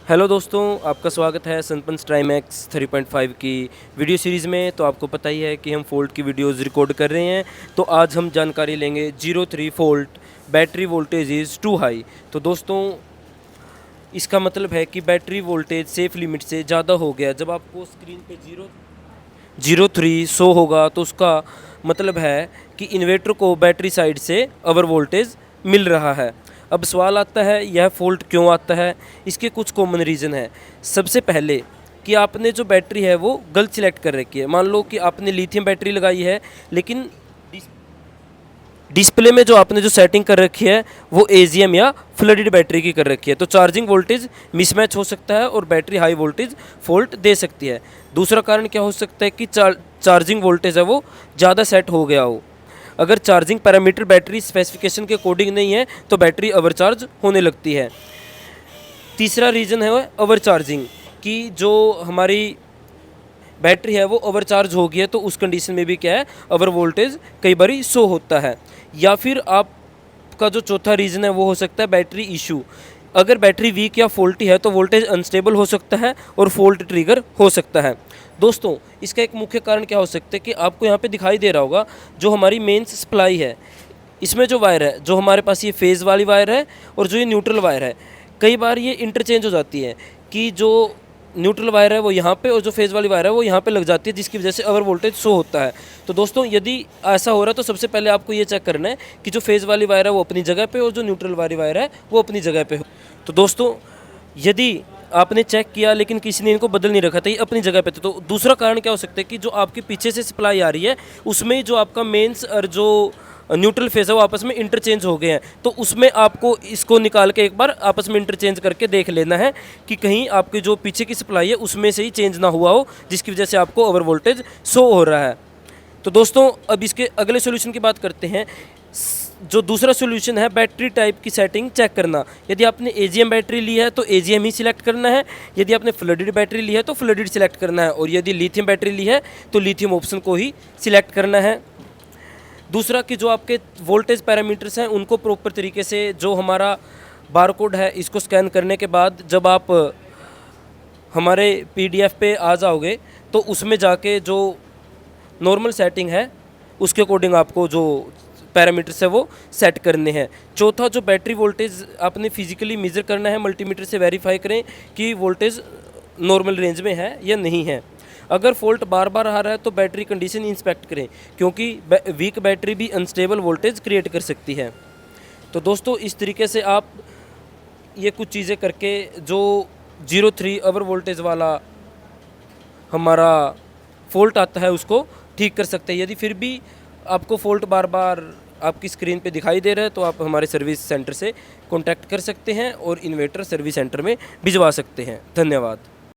Hello दोस्तों, आपका स्वागत है सनपंच ट्राइमैक्स 3.5 की वीडियो सीरीज़ में। तो आपको पता ही है कि हम फ़ोल्ट की वीडियोस रिकॉर्ड कर रहे हैं। तो आज हम जानकारी लेंगे 03 fault battery voltage is too high. तो दोस्तों, इसका मतलब है कि बैटरी वोल्टेज सेफ लिमिट से ज़्यादा हो गया। जब आपको स्क्रीन पे 03 शो होगा तो उसका मतलब है कि इन्वर्टर को बैटरी साइड से ओवर वोल्टेज मिल रहा है। अब सवाल आता है, यह फ़ॉल्ट क्यों आता है? इसके कुछ कॉमन रीज़न है। सबसे पहले कि आपने जो बैटरी है वो गलत सिलेक्ट कर रखी है। मान लो कि आपने लिथियम बैटरी लगाई है, लेकिन डिस्प्ले में जो आपने जो सेटिंग कर रखी है वो एजीएम या फ्लडेड बैटरी की कर रखी है। तो चार्जिंग वोल्टेज मिसमैच हो सकता है और बैटरी हाई वोल्टेज फॉल्ट दे सकती है। दूसरा कारण क्या हो सकता है कि चार्जिंग वोल्टेज है वो ज़्यादा सेट हो गया हो। अगर चार्जिंग पैरामीटर बैटरी स्पेसिफिकेशन के अकॉर्डिंग नहीं है तो बैटरी ओवरचार्ज होने लगती है। तीसरा रीज़न है ओवर चार्जिंग, कि जो हमारी बैटरी है वो ओवरचार्ज हो गई है, तो उस कंडीशन में भी क्या है, ओवर वोल्टेज कई बार शो होता है। या फिर आपका जो चौथा रीज़न है वो हो सकता है बैटरी इशू। अगर बैटरी वीक या फॉल्टी है तो वोल्टेज अनस्टेबल हो सकता है और फॉल्ट ट्रिगर हो सकता है। दोस्तों, इसका एक मुख्य कारण क्या हो सकता है कि आपको यहाँ पे दिखाई दे रहा होगा जो हमारी मेंस सप्लाई है, इसमें जो वायर है, जो हमारे पास ये फेज़ वाली वायर है और जो ये न्यूट्रल वायर है, कई बार ये इंटरचेंज हो जाती है कि जो न्यूट्रल वायर है वो यहाँ पे और जो फेज़ वाली वायर है वो यहाँ पे लग जाती है, जिसकी वजह से ओवर वोल्टेज शो होता है। तो दोस्तों, यदि ऐसा हो रहा है तो सबसे पहले आपको ये चेक करना है कि जो फेज़ वाली वायर है वो अपनी जगह पे और जो न्यूट्रल वाली वायर है वो अपनी जगह पे हो। तो दोस्तों, यदि आपने चेक किया लेकिन किसी ने इनको बदल नहीं रखा था, ये अपनी जगह पे थे, तो दूसरा कारण क्या हो सकता है कि जो आपके पीछे से सप्लाई आ रही है उसमें जो आपका मेंस और जो न्यूट्रल फेस है वो आपस में इंटरचेंज हो गए हैं। तो उसमें आपको इसको निकाल के एक बार आपस में इंटरचेंज करके देख लेना है कि कहीं आपकी जो पीछे की सप्लाई है उसमें से ही चेंज ना हुआ हो, जिसकी वजह से आपको ओवर वोल्टेज शो हो रहा है। तो दोस्तों, अब इसके अगले सॉल्यूशन की बात करते हैं। जो दूसरा सॉल्यूशन है बैटरी टाइप की सेटिंग चेक करना। यदि आपने एजीएम बैटरी ली है तो एजीएम ही सिलेक्ट करना है, यदि आपने फ्लडेड बैटरी ली है तो फ्लडेड सिलेक्ट करना है, और यदि लिथियम बैटरी ली है तो लिथियम ऑप्शन को ही सिलेक्ट करना है। दूसरा कि जो आपके वोल्टेज पैरामीटर्स हैं उनको प्रॉपर तरीके से, जो हमारा बारकोड है इसको स्कैन करने के बाद जब आप हमारे पीडीएफ पे आ जाओगे तो उसमें जाके जो नॉर्मल सेटिंग है उसके अकॉर्डिंग आपको जो पैरामीटर्स है वो सेट करने हैं। चौथा, जो बैटरी वोल्टेज आपने फिजिकली मेज़र करना है, मल्टीमीटर से वेरीफाई करें कि वोल्टेज नॉर्मल रेंज में है या नहीं है। अगर फॉल्ट बार बार आ रहा है तो बैटरी कंडीशन इंस्पेक्ट करें, क्योंकि वीक बैटरी भी अनस्टेबल वोल्टेज क्रिएट कर सकती है। तो दोस्तों, इस तरीके से आप ये कुछ चीज़ें करके जो 03 ओवर वोल्टेज वाला हमारा फॉल्ट आता है उसको ठीक कर सकते हैं। यदि फिर भी आपको फॉल्ट बार बार आपकी स्क्रीन पे दिखाई दे रहा है तो आप हमारे सर्विस सेंटर से कॉन्टैक्ट कर सकते हैं और इन्वर्टर सर्विस सेंटर में भिजवा सकते हैं। धन्यवाद।